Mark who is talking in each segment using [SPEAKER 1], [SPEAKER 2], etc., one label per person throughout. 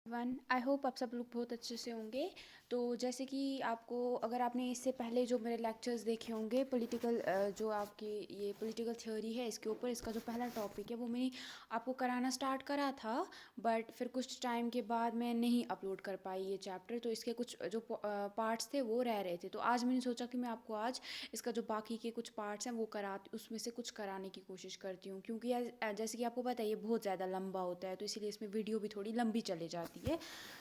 [SPEAKER 1] One I hope आप सब लोग बहुत अच्छे से होंगे। तो जैसे कि आपको, अगर आपने इससे पहले जो मेरे लेक्चर्स देखे होंगे पॉलिटिकल, जो आपकी ये पॉलिटिकल थ्योरी है इसके ऊपर, इसका जो पहला टॉपिक है वो मैंने आपको कराना स्टार्ट करा था। बट फिर कुछ टाइम के बाद मैं नहीं अपलोड कर पाई ये चैप्टर, तो इसके कुछ जो पार्ट्स थे वो रह रहे थे। तो आज मैंने सोचा कि मैं आपको आज इसका जो बाकी के कुछ पार्ट्स हैं वो उसमें से कुछ कराने की कोशिश करती हूँ, क्योंकि जैसे कि आपको पता है ये बहुत ज़्यादा लंबा होता है, तो इसीलिए इसमें वीडियो भी थोड़ी लंबी चली जाती है।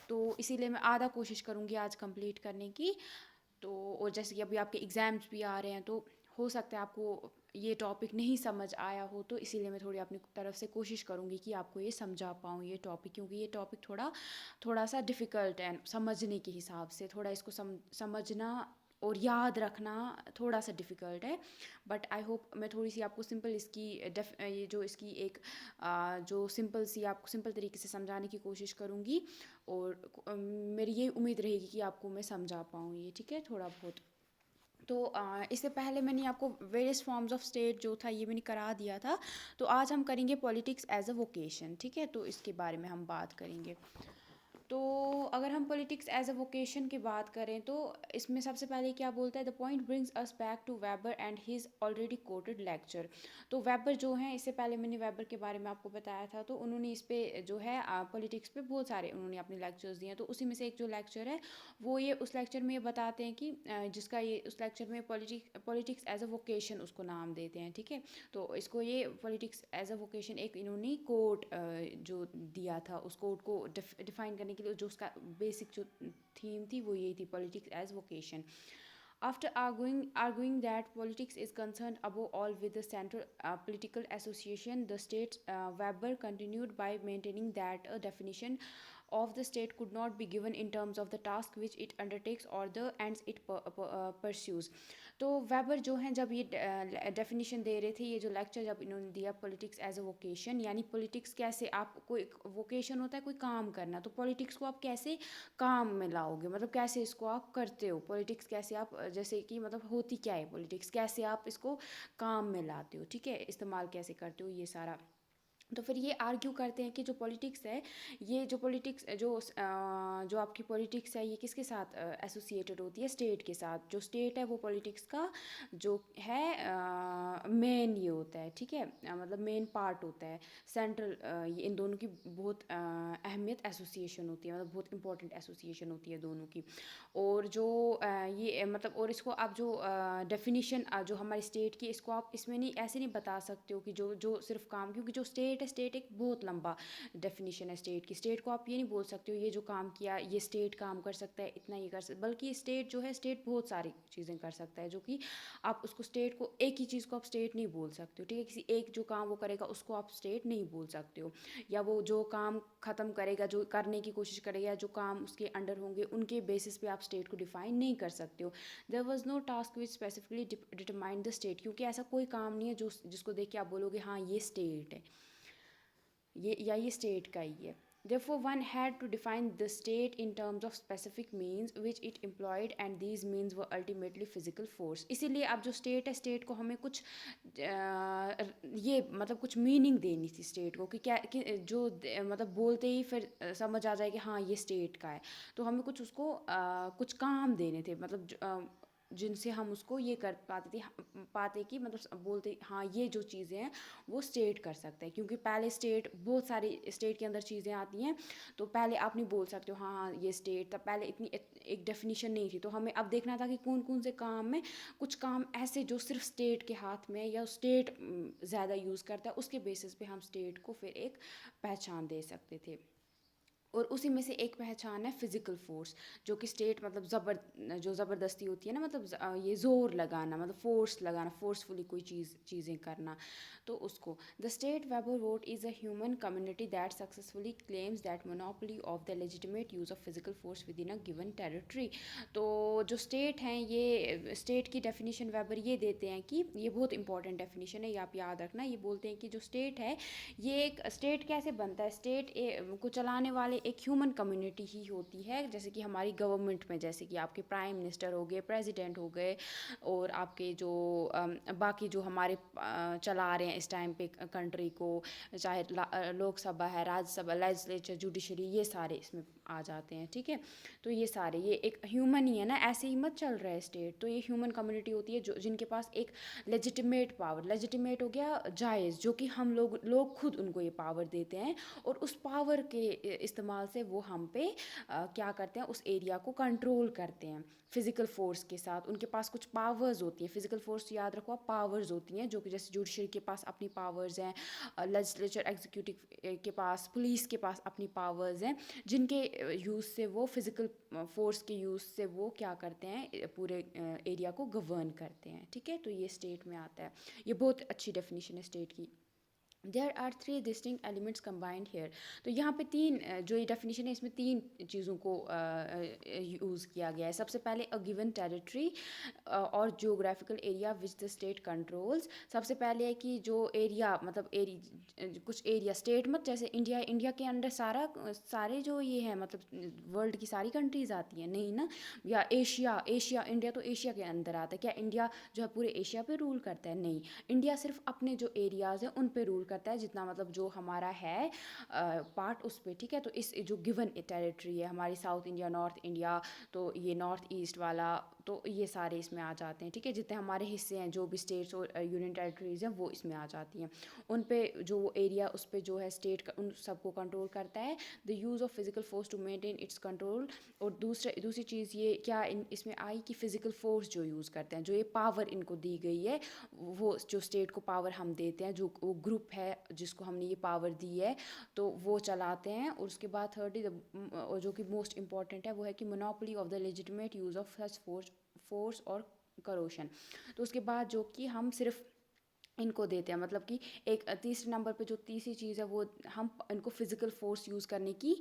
[SPEAKER 1] तो इसीलिए मैं आधा कोशिश करूँगी आज कंप्लीट करने की। तो और जैसे कि अभी आपके एग्ज़ाम्स भी आ रहे हैं, तो हो सकता है आपको ये टॉपिक नहीं समझ आया हो, तो इसीलिए मैं थोड़ी अपनी तरफ से कोशिश करूँगी कि आपको ये समझा पाऊँ ये टॉपिक, क्योंकि ये टॉपिक थोड़ा सा डिफ़िकल्ट है समझने के हिसाब से। थोड़ा इसको समझना और याद रखना थोड़ा सा डिफ़िकल्ट है। बट आई होप मैं थोड़ी सी आपको सिंपल इसकी ये जो इसकी एक जो सिंपल सी आपको सिंपल तरीके से समझाने की कोशिश करूँगी। और मेरी ये उम्मीद रहेगी कि आपको मैं समझा पाऊँ ये, ठीक है, थोड़ा बहुत। तो इससे पहले मैंने आपको वेरियस फॉर्म्स ऑफ स्टेट जो था ये मैंने करा दिया था। तो आज हम करेंगे पॉलिटिक्स एज अ वोकेशन, ठीक है, तो इसके बारे में हम बात करेंगे। तो अगर हम पॉलिटिक्स एज अ वोकेशन की बात करें, तो इसमें सबसे पहले क्या बोलता है, the point brings us back to Weber and his already quoted lecture. तो वेबर जो हैं, इससे पहले मैंने वेबर के बारे में आपको बताया था, तो उन्होंने इस पे जो है पॉलिटिक्स पे बहुत सारे उन्होंने अपने लेक्चर्स दिए हैं। तो उसी में से एक जो लेक्चर है वो ये उस लेक्चर में ये बताते हैं कि जिसका ये उस लेक्चर में पॉलिटिक्स एज अ वोकेशन उसको नाम देते हैं, ठीक है। तो इसको ये पॉलिटिक्स एज अ वोकेशन एक इन्होंने कोट जो दिया था, उस कोट को डिफाइन करने के लिए जो उसका बेसिक जो थीम थी वो यही थी, politics as vocation. After arguing that politics is concerned above all with the central political association, the state, Weber continued by maintaining that a definition of the state could not be given in terms of the task which it undertakes or the ends it pursues. तो Weber जो हैं, जब ये definition दे रहे थे, ये जो lecture जब इन्होंने दिया पॉलिटिक्स एज अ वोकेशन, यानी पॉलिटिक्स कैसे, आप कोई वोकेशन होता है कोई काम करना, तो पॉलिटिक्स को आप कैसे काम में लाओगे, मतलब कैसे इसको आप करते हो, पॉलिटिक्स कैसे आप जैसे कि मतलब होती क्या है पॉलिटिक्स, कैसे आप इसको काम में लाते हो, ठीक है, इस्तेमाल कैसे करते हो, ये सारा। तो फिर ये आर्ग्यू करते हैं कि जो पॉलिटिक्स है, ये जो पॉलिटिक्स जो आपकी पॉलिटिक्स है ये किसके साथ एसोसिएटेड होती है, स्टेट के साथ। जो स्टेट है वो पॉलिटिक्स का जो है मेन ये होता है, ठीक है, मतलब मेन पार्ट होता है, सेंट्रल। ये इन दोनों की बहुत अहमियत एसोसिएशन होती है, मतलब बहुत इंपॉर्टेंट एसोसिएशन होती है दोनों की। और जो ये मतलब, और इसको आप जो डेफिनीशन जो हमारे स्टेट की, इसको आप इसमें नहीं ऐसे नहीं बता सकते हो कि जो जो सिर्फ काम, क्योंकि जो स्टेट है, स्टेट एक बहुत लंबा डेफिनीशन है स्टेट की। स्टेट को आप ये नहीं बोल सकते हो ये जो काम किया ये स्टेट काम कर सकता है, इतना ये कर सकता, बल्कि स्टेट जो है, स्टेट बहुत सारी चीज़ें कर सकता है, जो कि आप उसको स्टेट को एक ही चीज़ को आप स्टेट नहीं बोल सकते हो, ठीक है, किसी एक जो काम वो करेगा उसको आप स्टेट नहीं बोल सकते हो। या वो जो काम ख़त्म करेगा, जो करने की कोशिश करेगा, जो काम उसके अंडर होंगे उनके बेसिस पे आप स्टेट को डिफाइन नहीं कर सकते हो। There was no task which specifically determined the state, क्योंकि ऐसा कोई काम नहीं है जो जिसको देख के आप बोलोगे हाँ ये स्टेट है, ये या ये स्टेट का ही है। Therefore, one had to define the state in terms of specific means which it employed, and these means were ultimately physical force. इसीलिए अब जो स्टेट है, स्टेट को हमें कुछ ये मतलब कुछ मीनिंग देनी थी स्टेट को, कि क्या कि जो मतलब बोलते ही फिर समझ आ जाए कि हाँ ये स्टेट का है। तो हमें कुछ उसको कुछ काम देने थे, मतलब जिनसे हम उसको ये कर पाते कि मतलब बोलते हाँ ये जो चीज़ें हैं वो स्टेट कर सकता है। क्योंकि पहले स्टेट, बहुत सारी स्टेट के अंदर चीज़ें आती हैं, तो पहले आप नहीं बोल सकते हो हाँ हाँ ये स्टेट, तब पहले इतनी एक डेफिनेशन नहीं थी। तो हमें अब देखना था कि कौन कौन से काम में, कुछ काम ऐसे जो सिर्फ स्टेट के हाथ में या स्टेट ज़्यादा यूज़ करता है, उसके बेसिस पे हम स्टेट को फिर एक पहचान दे सकते थे। और उसी में से एक पहचान है फिज़िकल फोर्स, जो कि स्टेट मतलब जो ज़बरदस्ती होती है ना, मतलब ये ज़ोर लगाना, मतलब फोर्स लगाना, फोर्सफुली कोई चीज़ें करना, तो उसको। The state, weber vote, is a human community that successfully claims that monopoly of the legitimate use of physical force with in a given territory. तो जो स्टेट हैं, ये स्टेट की डेफिनेशन वेबर ये देते हैं कि ये बहुत इंपॉर्टेंट डेफिनेशन है, ये आप याद रखना। ये बोलते हैं कि जो स्टेट है, ये एक स्टेट कैसे बनता है, स्टेट को चलाने वाले एक ह्यूमन कम्युनिटी ही होती है। जैसे कि हमारी गवर्नमेंट में, जैसे कि आपके प्राइम मिनिस्टर हो गए, प्रेसिडेंट हो गए, और आपके जो बाकी जो हमारे चला रहे हैं इस टाइम पे कंट्री को, चाहे लोकसभा है, राज्यसभा, लेजिस्लेचर, जुडिशरी, ये सारे इसमें आ जाते हैं, ठीक है। तो ये सारे ये एक ह्यूमन ही है ना, ऐसे ही मत चल रहा है स्टेट। तो ये ह्यूमन कम्युनिटी होती है जो जिनके पास एक लेजिटिमेट पावर, लेजिटिमेट हो गया जायज़, जो कि हम लोग खुद उनको ये पावर देते हैं, और उस पावर के इस्तेमाल से वो हम पे क्या करते हैं, उस एरिया को कंट्रोल करते हैं फिजिकल फोर्स के साथ। उनके पास कुछ पावर्स होती हैं, फिजिकल फोर्स याद रखो आप, पावर्स होती हैं, जो कि जैसे जुडिशरी के पास अपनी पावर्स हैं, लेजिस्लेचर एग्जीक्यूटिव के पास, पुलिस के पास अपनी पावर्स हैं, जिनके यूज़ से वो फिजिकल फोर्स के यूज़ से वो क्या करते हैं, पूरे एरिया को गवर्न करते हैं, ठीक है। तो ये स्टेट में आता है, ये बहुत अच्छी डेफिनेशन है स्टेट की। There are three distinct elements combined here. तो यहाँ पे तीन जो ये डेफिनेशन है, इसमें तीन चीज़ों को यूज़ किया गया है। सबसे पहले अ गिवन टेरिटरी और geographical area which the state controls. सबसे पहले है कि जो एरिया, मतलब कुछ एरिया, स्टेट मत जैसे इंडिया के अंडर सारे जो ये है, मतलब वर्ल्ड की सारी कंट्रीज़ आती हैं, नहीं ना। या एशिया इंडिया तो एशिया के अंदर आता है क्या? इंडिया जो है पूरे एशिया पे रूल करता है? नहीं, इंडिया सिर्फ अपने जो एरियाज़ हैं उन पे रूल करता है, जितना मतलब जो हमारा है पार्ट उस पे, ठीक है। तो इस जो गिवन टेरिटरी है हमारी, साउथ इंडिया, नॉर्थ इंडिया, तो ये नॉर्थ ईस्ट वाला, तो ये सारे इसमें आ जाते हैं, ठीक है। जितने हमारे हिस्से हैं, जो भी स्टेट्स और यूनियन टेरिटरीज हैं, वो इसमें आ जाती हैं। उन पे जो वो एरिया, उस पे जो है स्टेट उन सबको कंट्रोल करता है। The use of physical force to maintain its control. और दूसरी चीज़ ये क्या इसमें आई कि फिजिकल फोर्स जो यूज़ करते हैं, जो ये पावर इनको दी गई है, वो जो स्टेट को पावर हम देते हैं, जो वो ग्रुप है जिसको हमने ये पावर दी है, तो वो चलाते हैं। और उसके बाद थर्डली जो कि मोस्ट इंपॉर्टेंट है, वो है कि monopoly of the legitimate use of such force और करोशन। तो उसके बाद जो कि हम सिर्फ इनको देते हैं, मतलब कि एक तीसरे नंबर पे जो तीसरी चीज़ है, वो हम इनको फिजिकल फोर्स यूज़ करने की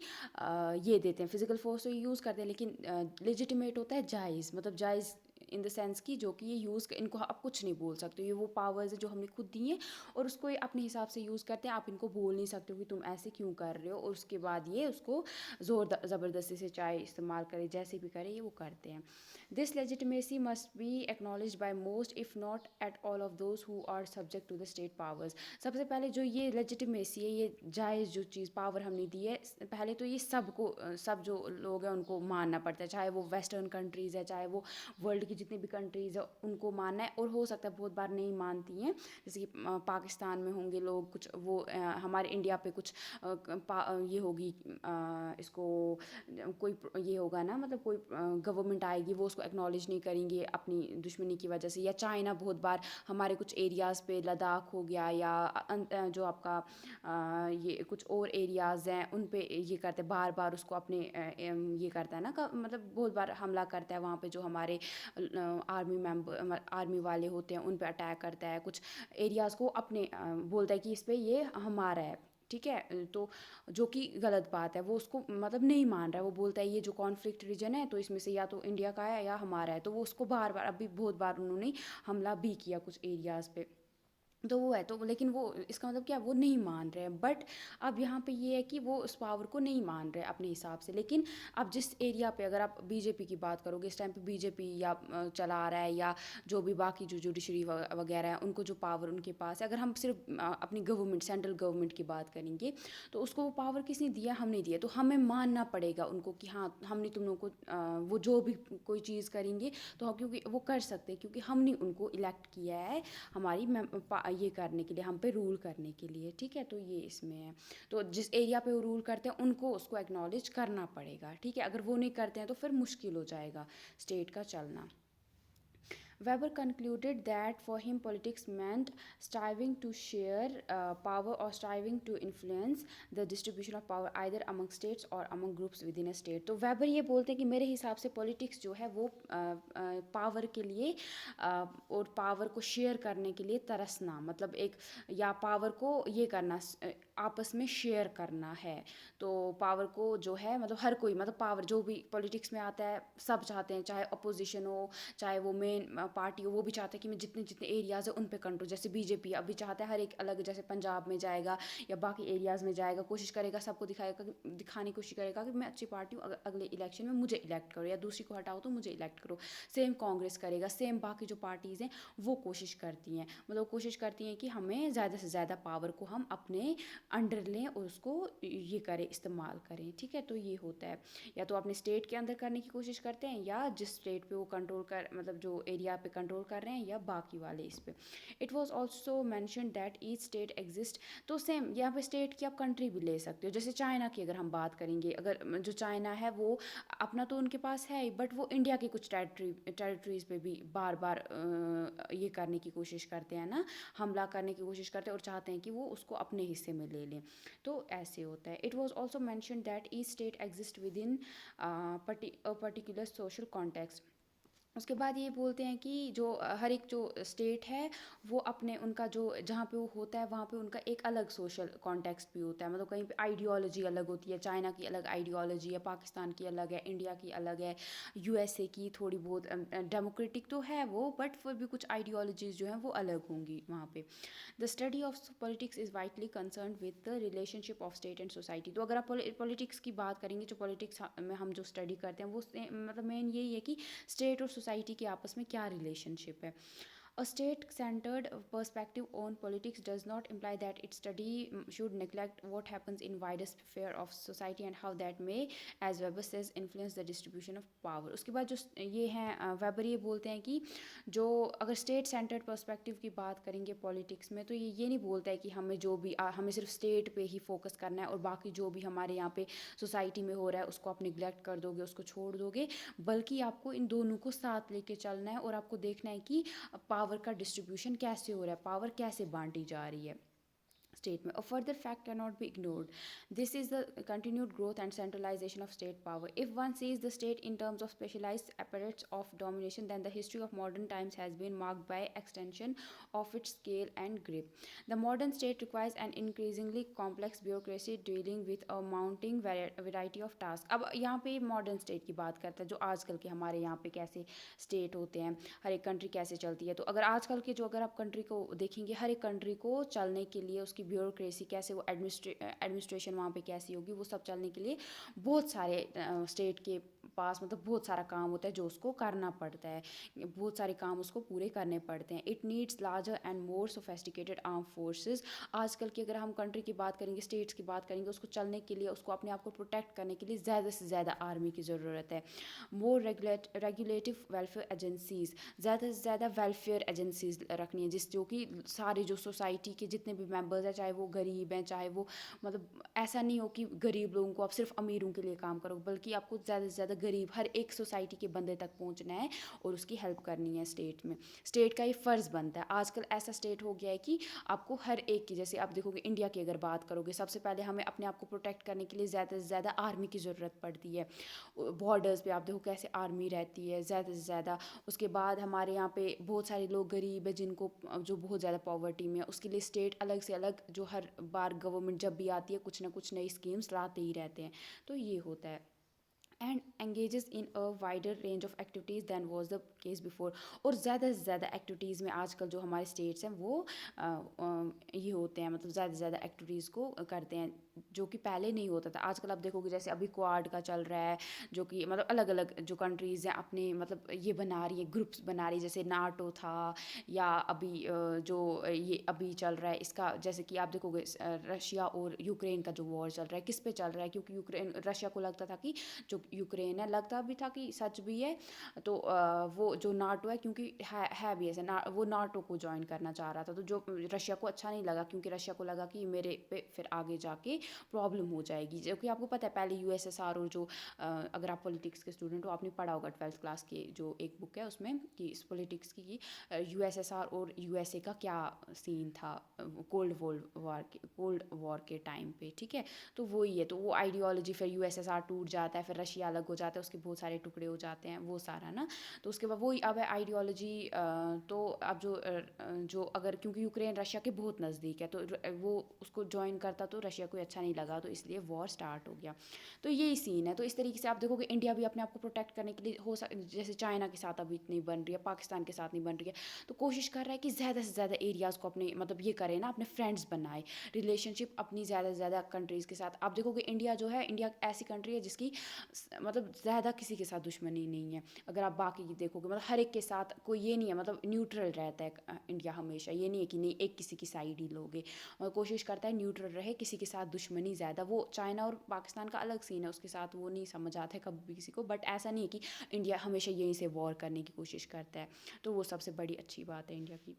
[SPEAKER 1] ये देते हैं। फिजिकल फोर्स तो यूज़ करते हैं, लेकिन लेजिटिमेट होता है जायज़, मतलब जायज़ इन द सेंस कि जो कि ये यूज़, इनको आप कुछ नहीं बोल सकते, ये वो पावर्स है जो हमने खुद दी हैं, और उसको ये अपने हिसाब से यूज़ करते हैं। आप इनको बोल नहीं सकते हो कि तुम ऐसे क्यों कर रहे हो, और उसके बाद ये उसको ज़ोर ज़बरदस्ती से चाहे इस्तेमाल करें, जैसे भी करें, ये वो करते हैं। This legitimacy must be acknowledged by most, if not at all, of those who are subject to the state powers. सबसे पहले जो ये legitimacy है, ये जायज़ जो चीज़ पावर हमने दी है, पहले तो ये सबको सब जो लोग हैं उनको मानना पड़ता है, चाहे वो वेस्टर्न कंट्रीज़ है, चाहे वो वर्ल्ड की जितनी भी कंट्रीज़ है, उनको मानना है। और हो सकता है बहुत बार नहीं मानती हैं, जैसे कि पाकिस्तान में होंगे लोग कुछ, वो हमारे इंडिया पे कुछ ये होगी, इसको कोई ये होगा ना, मतलब कोई गवर्नमेंट आएगी, वो उसको एक्नॉलेज नहीं करेंगे अपनी दुश्मनी की वजह से। या चाइना बहुत बार हमारे कुछ एरियाज़ पे, लद्दाख हो गया, या जो आपका ये कुछ और एरियाज़ हैं, उन पे ये करते बार बार उसको अपने ये करता है ना, मतलब बहुत बार हमला करता है वहाँ पे, जो हमारे आर्मी वाले होते हैं उन पे अटैक करता है, कुछ एरियाज़ को अपने बोलता है कि इस पे ये हमारा है, ठीक है। तो जो कि गलत बात है, वो उसको मतलब नहीं मान रहा है, वो बोलता है ये जो कॉन्फ्लिक्ट रीजन है, तो इसमें से या तो इंडिया का है या हमारा है। तो वो उसको बार बार, अभी बहुत बार उन्होंने हमला भी किया कुछ एरियाज़ पे। तो वो है, तो लेकिन वो इसका मतलब क्या, वो नहीं मान रहे हैं। बट अब यहाँ पे ये है कि वो उस पावर को नहीं मान रहे अपने हिसाब से। लेकिन अब जिस एरिया पे, अगर आप बीजेपी की बात करोगे, इस टाइम पे बीजेपी या चला रहा है, या जो भी बाकी जो जुडिशरी वगैरह है, उनको जो पावर उनके पास है, अगर हम सिर्फ अपनी गवर्नमेंट, सेंट्रल गवर्नमेंट की बात करेंगे, तो उसको वो पावर किसने दिया? हमने दिया। तो हमें मानना पड़ेगा उनको कि हाँ, हमने तुम लोगों को वो जो भी कोई चीज़ करेंगे तो क्योंकि वो कर सकते हैं, क्योंकि हमने उनको इलेक्ट किया है हमारी ये करने के लिए, हम पे रूल करने के लिए, ठीक है। तो ये इसमें है। तो जिस एरिया पे वो रूल करते हैं, उनको उसको एक्नॉलेज करना पड़ेगा, ठीक है। अगर वो नहीं करते हैं तो फिर मुश्किल हो जाएगा स्टेट का चलना। Weber concluded that for him politics meant striving to share power or striving to influence the distribution of power either among states or among groups within a state. तो वेबर ये बोलते हैं कि मेरे हिसाब से पॉलिटिक्स जो है वो पावर के लिए और पावर को शेयर करने के लिए तरसना, मतलब एक, या पावर को ये करना, आपस में शेयर करना है। तो पावर को जो है, मतलब हर कोई, मतलब पावर जो भी पॉलिटिक्स में आता है, सब चाहते हैं, चाहे अपोजिशन हो, चाहे वो मेन पार्टी हो, वो भी चाहते हैं कि मैं जितने जितने एरियाज़ है उन पे कंट्रोल। जैसे बीजेपी अभी चाहता है हर एक अलग, जैसे पंजाब में जाएगा या बाकी एरियाज़ में जाएगा, कोशिश करेगा, सबको दिखाने की कोशिश करेगा कि मैं अच्छी पार्टी हूँ, अगले इलेक्शन में मुझे इलेक्ट करो, या दूसरी को हटाओ तो मुझे इलेक्ट करो। सेम कांग्रेस करेगा, सेम बाकी जो पार्टीज़ हैं वो कोशिश करती हैं, मतलब कोशिश करती हैं कि हमें ज़्यादा से ज़्यादा पावर को हम अपने अंडर लें और उसको ये करें, इस्तेमाल करें, ठीक है। तो ये होता है, या तो अपने स्टेट के अंदर करने की कोशिश करते हैं, या जिस स्टेट पे वो कंट्रोल कर मतलब जो एरिया पे कंट्रोल कर रहे हैं, या बाकी वाले इस पे। It was also mention that each state exist. तो सेम यहाँ पे स्टेट की आप कंट्री भी ले सकते हो, जैसे चाइना की अगर हम बात करेंगे, अगर जो चाइना है वो अपना तो उनके पास है ही, बट वो इंडिया की कुछ टेरिटरीज पे भी बार बार ये करने की कोशिश करते हैं ना, हमला करने की कोशिश करते हैं और चाहते हैं कि वो उसको अपने हिस्से में ले लें। तो ऐसे होता है। It was also mention that each state exist with in particular social context. उसके बाद ये बोलते हैं कि जो हर एक जो स्टेट है वो अपने उनका जो जहाँ पे वो होता है वहाँ पे उनका एक अलग सोशल कॉन्टेक्स्ट भी होता है, मतलब कहीं पे आइडियोलॉजी अलग होती है, चाइना की अलग आइडियोलॉजी है, पाकिस्तान की अलग है, इंडिया की अलग है, यूएसए की थोड़ी बहुत डेमोक्रेटिक तो है वो, बट फिर भी कुछ आइडियोलॉजीज जो हैं वो अलग होंगी वहाँ पे। The study of politics is vitally concern with the relationship of state and society. तो अगर आप पॉलिटिक्स की बात करेंगे, जो पॉलिटिक्स में हम जो स्टडी करते हैं वो मतलब मेन यही है कि स्टेट और सोसाइटी के आपस में क्या रिलेशनशिप है। A state-centered perspective on politics does not imply that its study should neglect what happens in wider sphere of society and how that may, as Weber says, influence the distribution of power. उसके बाद जो ये हैं weber ये बोलते हैं कि जो अगर स्टेट सेंटर्ड पर्सपेक्टिव की बात करेंगे पॉलिटिक्स में, तो ये नहीं बोलता है कि हमें जो भी हमें सिर्फ स्टेट पे ही फोकस करना है और बाकी जो भी हमारे यहाँ पे सोसाइटी में हो रहा है उसको आप निगलेक्ट कर दोगे, उसको छोड़ दोगे, बल्कि आपको इन दोनों को साथ लेके चलना है और आपको देखना है कि पावर का डिस्ट्रीब्यूशन कैसे हो रहा है, पावर कैसे बांटी जा रही है स्टेट में। A further fact cannot be ignored. This is the continued growth and centralization of state power. If one sees the state in terms of specialized apparatus of domination, then the history of modern times has been marked by extension of its scale and grip. The modern state requires an increasingly complex bureaucracy dealing with a mounting variety of tasks. अब यहाँ पे modern state की बात करते हैं, जो आजकल के हमारे यहाँ पे कैसे स्टेट होते हैं, हर एक कंट्री कैसे चलती है। तो अगर आजकल के जो अगर आप कंट्री को देखेंगे, हर एक कंट्री को चलने के लिए उसकी ब्यूरोक्रेसी कैसे, वो एडमिनिस्ट्रेशन वहाँ पे कैसी होगी, वो सब चलने के लिए बहुत सारे स्टेट के पास मतलब बहुत सारा काम होता है जो उसको करना पड़ता है, बहुत सारे काम उसको पूरे करने पड़ते हैं। It needs larger and more sophisticated arm forces. आजकल की अगर हम कंट्री की बात करेंगे, स्टेट्स की बात करेंगे, उसको चलने के लिए, उसको अपने आप को प्रोटेक्ट करने के लिए ज़्यादा से ज़्यादा आर्मी की ज़रूरत है। मोर रेगुलेटिव वेलफेयर एजेंसीज, ज़्यादा से ज़्यादा वेलफेयर एजेंसीज रखनी है, जिस जो कि सारे जो सोसाइटी के जितने भी मेंबर्स हैं, चाहे वो गरीब हैं, चाहे वो मतलब ऐसा नहीं हो कि गरीब लोगों को आप सिर्फ अमीरों के लिए काम करो, बल्कि आपको ज़्यादा से ज़्यादा गरीब हर एक सोसाइटी के बंदे तक पहुंचना है और उसकी हेल्प करनी है स्टेट में। स्टेट का ये फ़र्ज़ बनता है। आजकल ऐसा स्टेट हो गया है कि आपको हर एक की, जैसे आप देखोगे इंडिया की अगर बात करोगे, सबसे पहले हमें अपने आप को प्रोटेक्ट करने के लिए ज़्यादा से ज़्यादा आर्मी की ज़रूरत पड़ती है। बॉर्डर्स पे आप देखो कैसे आर्मी रहती है ज़्यादा से ज़्यादा। उसके बाद हमारे यहाँ पे बहुत सारे लोग गरीब है जिनको जो बहुत ज़्यादा पॉवर्टी में है, उसके लिए स्टेट अलग से अलग जो हर बार गवर्नमेंट जब भी आती है कुछ ना कुछ नई स्कीम्स लाते ही रहते हैं। तो ये होता है। And engages in a wider range of activities than was the case before। और ज़्यादा से ज़्यादा एक्टिविटीज़ में आजकल जो हमारे स्टेट्स हैं वो ये होते हैं, मतलब ज़्यादा से ज़्यादा एक्टिविटीज़ को करते हैं जो कि पहले नहीं होता था। आजकल आप देखोगे जैसे अभी क्वाड का चल रहा है, जो कि मतलब अलग अलग जो कंट्रीज़ हैं अपने मतलब ये बना रही है, ग्रुप्स बना रही है, जैसे नाटो था, या अभी जो ये अभी चल रहा है इसका, जैसे कि आप देखोगे रशिया और यूक्रेन का जो वॉर चल रहा है, किस पे चल रहा है, क्योंकि यूक्रेन रशिया को लगता था कि जो यूक्रेन है, लगता भी था कि सच भी है, तो वो जो नाटो है, क्योंकि है भी ऐसा वो नाटो को ज्वाइन करना चाह रहा था, तो जो रशिया को अच्छा नहीं लगा, क्योंकि रशिया को लगा कि मेरे पे फिर आगे जाके प्रॉब्लम हो जाएगी। जो कि आपको पता है पहले यूएसएसआर और जो अगर आप पॉलिटिक्स के स्टूडेंट हो आपने पढ़ा होगा 12th क्लास की जो एक बुक है उसमें कि इस पॉलिटिक्स की यूएसएसआर और यूएसए का क्या सीन था कोल्ड वॉर के टाइम पे, ठीक है। तो वही है, तो वो आइडियोलॉजी फिर यूएसएसआर टूट जाता है, फिर रशिया अलग हो जाता है, उसके बहुत सारे टुकड़े हो जाते हैं, वो सारा ना। तो उसके बाद वही अब है आइडियोलॉजी। तो अब जो अगर क्योंकि यूक्रेन रशिया के बहुत नज़दीक है, तो वो उसको ज्वाइन करता तो रशिया को अच्छा नहीं लगा, तो इसलिए वॉर स्टार्ट हो गया। तो यही सीन है। तो इस तरीके से आप देखोगे इंडिया भी अपने आप को प्रोटेक्ट करने के लिए जैसे चाइना के साथ अभी नहीं बन रही है, पाकिस्तान के साथ नहीं बन रही है, तो कोशिश कर रहा है कि ज़्यादा से ज़्यादा एरियाज़ को अपने मतलब ये करे ना, अपने फ्रेंड्स बनाए, रिलेशनशिप अपनी ज़्यादा से ज़्यादा कंट्रीज़ के साथ। आप देखोगे इंडिया जो है, इंडिया ऐसी कंट्री है जिसकी मतलब ज़्यादा किसी के साथ दुश्मनी नहीं है। अगर आप बाकी की देखोगे मतलब हर एक के साथ कोई ये नहीं है, मतलब न्यूट्रल रहता है इंडिया हमेशा। ये नहीं है कि नहीं एक किसी की साइड ही लोगे, और कोशिश करता है न्यूट्रल रहे, किसी के साथ दुश्मनी ज़्यादा। वो चाइना और पाकिस्तान का अलग सीन है, उसके साथ वो नहीं समझ आता है कभी भी किसी को, बट ऐसा नहीं है कि इंडिया हमेशा यहीं से वॉर करने की कोशिश करता है। तो वो सबसे बड़ी अच्छी बात है इंडिया की।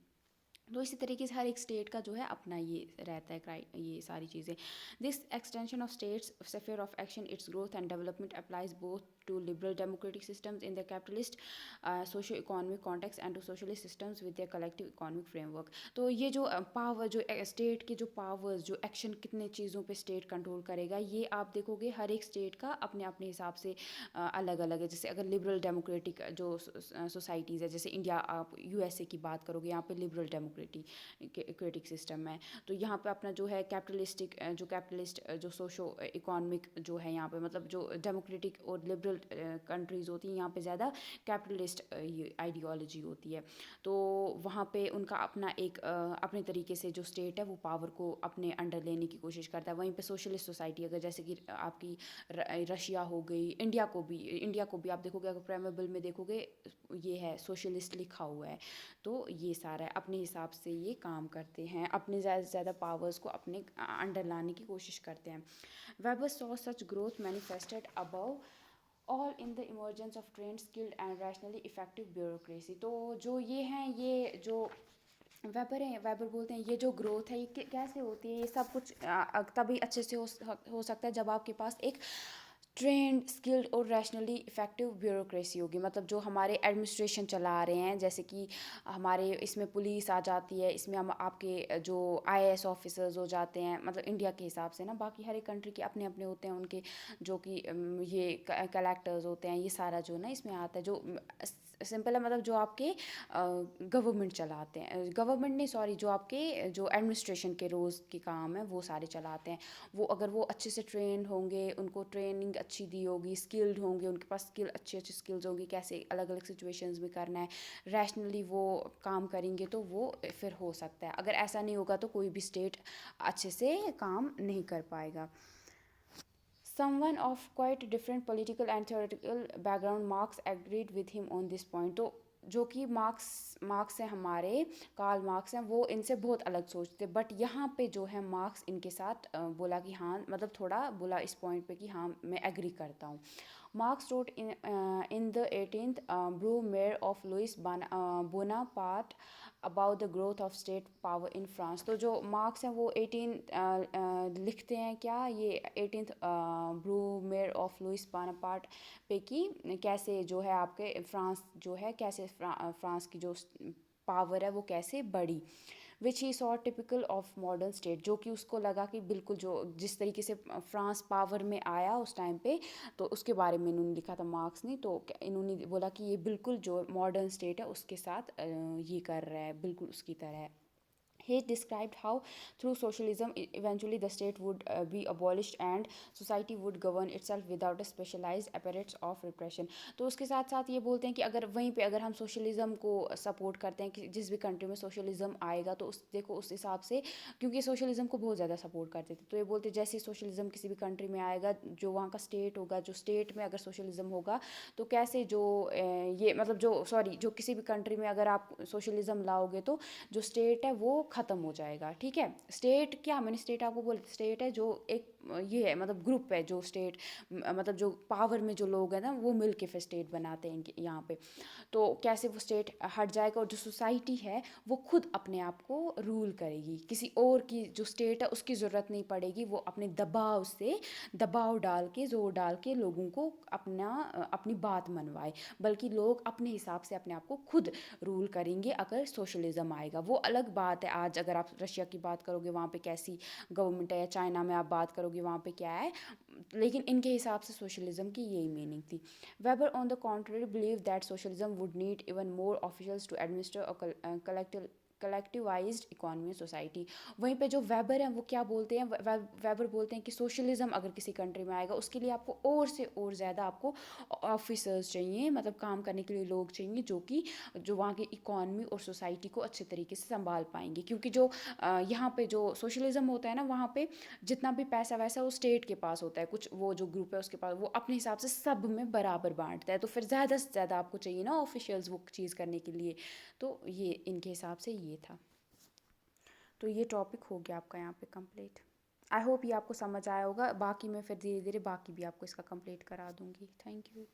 [SPEAKER 1] तो इसी तरीके से हर एक स्टेट का जो है अपना ये रहता है ये सारी चीज़ें। This extension of state's sphere of action, its growth and development applies both to liberal democratic systems in the capitalist socio-economic context and to socialist systems with their collective economic framework। तो ये जो power जो state के जो powers जो action कितने चीज़ों पे स्टेट कंट्रोल करेगा, ये आप देखोगे हर एक स्टेट का अपने अपने हिसाब से अलग अलग है। जैसे अगर लिबरल डेमोक्रेटिक जो सोसाइटीज़ है, जैसे इंडिया आप यूएसए की बात करोगे, यहाँ पे लिबरल डेमोक्रेटिक सिस्टम है। तो यहाँ पे अपना जो है कैपिटलिस्टिक जो कैपिटलिस्ट जो सोशो इकोनॉमिक जो है यहाँ पे, मतलब जो डेमोक्रेटिक और लिबरल कंट्रीज़ होती हैं यहाँ पे ज़्यादा कैपिटलिस्ट आइडियोलॉजी होती है। तो वहाँ पे उनका अपना एक अपने तरीके से जो स्टेट है वो पावर को अपने अंडर लेने की कोशिश करता है। वहीं पे सोशलिस्ट सोसाइटी अगर जैसे कि आपकी रशिया हो गई, इंडिया को भी आप देखोगे, अगर प्रेमेबल में देखोगे ये है सोशलिस्ट लिखा हुआ है। तो ये सारा है, अपने हिसाब से ये काम करते हैं, अपने ज़्यादा से ज़्यादा पावर्स को अपने अंडर लाने की कोशिश करते हैं। Weber saw such growth manifested above all in the emergence of trend skilled and rationally effective bureaucracy. तो जो ये हैं, ये जो वेबर बोलते हैं, ये जो ग्रोथ है ये कैसे होती है, ये सब कुछ तभी अच्छे से हो सकता है जब आपके पास एक ट्रेंड स्किल्ड और रैशनली इफ़ेक्टिव ब्यूरोक्रेसी होगी। मतलब जो हमारे एडमिनिस्ट्रेशन चला रहे हैं, जैसे कि हमारे इसमें पुलिस आ जाती है, इसमें हम आपके जो आईएएस ऑफिसर्स हो जाते हैं, मतलब इंडिया के हिसाब से ना, बाकी हर एक कंट्री के अपने अपने होते हैं उनके, जो कि ये कलेक्टर्स होते हैं, ये सारा जो ना इसमें आता है। जो सिंपल है, मतलब जो आपके गवर्नमेंट चलाते हैं, गवर्नमेंट नहीं सॉरी, जो आपके जो एडमिनिस्ट्रेशन के रोज़ के काम हैं वो सारे चलाते हैं। वो अगर वो अच्छे से ट्रेंड होंगे, उनको ट्रेनिंग अच्छी दी होगी, स्किल्ड होंगे, उनके पास अच्छी अच्छी स्किल्स होंगी कैसे अलग अलग सिचुएशंस में करना है, रैशनली वो काम करेंगे, तो वो फिर हो सकता है। अगर ऐसा नहीं होगा तो कोई भी स्टेट अच्छे से काम नहीं कर पाएगा। Someone of quite different political and theoretical background, Marx agreed with him on this point। तो जो कि मार्क्स हैं हमारे, कार्ल मार्क्स हैं, वो इनसे बहुत अलग सोचते, बट यहाँ पे जो है मार्क्स इनके साथ बोला कि हाँ, मतलब थोड़ा बोला इस पॉइंट पे कि हाँ मैं एग्री करता हूँ। Marks wrote in the 18th Brumaire of Louis Bonaparte about the growth of state power in France। तो जो मार्क्स हैं वो 18 लिखते हैं क्या, ये 18th ब्रूमेयर ऑफ लुइस बोनापार्ट पे कि कैसे जो है आपके फ्रांस जो है, कैसे फ्रांस की जो पावर है वो कैसे बढ़ी। Which he saw typical of modern state, जो कि उसको लगा कि बिल्कुल जो जिस तरीके से फ्रांस पावर में आया उस टाइम पे, तो उसके बारे में इन्होंने लिखा था मार्क्स ने। तो इन्होंने बोला कि ये बिल्कुल जो मॉडर्न स्टेट है उसके साथ ये कर रहा है, बिल्कुल उसकी तरह है। He described how through socialism eventually the state would be abolished and society would govern itself without a specialized apparatus of repression। तो उसके साथ साथ ये बोलते हैं कि अगर वहीं पे अगर हम सोशलिज्म को सपोर्ट करते हैं कि जिस भी कंट्री में सोशलिज्म आएगा, तो उस देखो उस हिसाब से, क्योंकि सोशलिज्म को बहुत ज़्यादा सपोर्ट करते थे, तो ये बोलते जैसे सोशलिज्म किसी भी कंट्री में आएगा, जो वहाँ का स्टेट होगा, जो स्टेट में अगर सोशलिज्म होगा, तो कैसे जो ये मतलब जो सॉरी जो किसी भी कंट्री में अगर आप सोशलिज्म लाओगे तो जो स्टेट है वो ख़त्म हो जाएगा। ठीक है, स्टेट क्या, मैंने स्टेट आपको बोल, स्टेट है जो एक ये है, मतलब ग्रुप है जो स्टेट, मतलब जो पावर में जो लोग हैं ना वो मिल के फिर स्टेट बनाते हैं इनके यहाँ पे। तो कैसे वो स्टेट हट जाएगा और जो सोसाइटी है वो खुद अपने आप को रूल करेगी, किसी और की जो स्टेट है उसकी ज़रूरत नहीं पड़ेगी, वो अपने दबाव से दबाव डाल के जोर डाल के लोगों को अपनी बात मनवाए, बल्कि लोग अपने हिसाब से अपने आप को खुद रूल करेंगे अगर सोशलिज्म आएगा। वो अलग बात है, आज अगर आप रशिया की बात करोगे वहाँ पे कैसी गवर्नमेंट है, या चाइना में आप बात करोगे वहाँ पे क्या है, लेकिन इनके हिसाब से सोशलिज्म की यही मीनिंग थी। Weber on the contrary believe that socialism would need even more officials to administer a collective collectivised economy society. वहीं पे जो वेबर हैं वो क्या बोलते हैं, वेबर बोलते हैं कि सोशलिज्म अगर किसी कंट्री में आएगा उसके लिए आपको और से और ज़्यादा आपको ऑफिसर्स चाहिए, मतलब काम करने के लिए लोग चाहिए जो वहाँ की इकोनॉमी और सोसाइटी को अच्छे तरीके से संभाल पाएंगे। क्योंकि जो यहाँ पे जो सोशलिज्म होता है ना, वहाँ पे जितना भी पैसा वैसा वो स्टेट के पास होता है, कुछ वो जो ग्रुप है उसके पास, वो अपने हिसाब से सब में बराबर बांटता है, तो फिर ज़्यादा से ज़्यादा आपको चाहिए ना ऑफिशियल्स वो चीज़ करने के लिए। तो ये इनके हिसाब से ये था। तो ये टॉपिक हो गया आपका यहाँ पे कंप्लीट। आई होप ये आपको समझ आया होगा, बाकी मैं फिर धीरे धीरे बाकी भी आपको इसका कंप्लीट करा दूँगी। Thank you.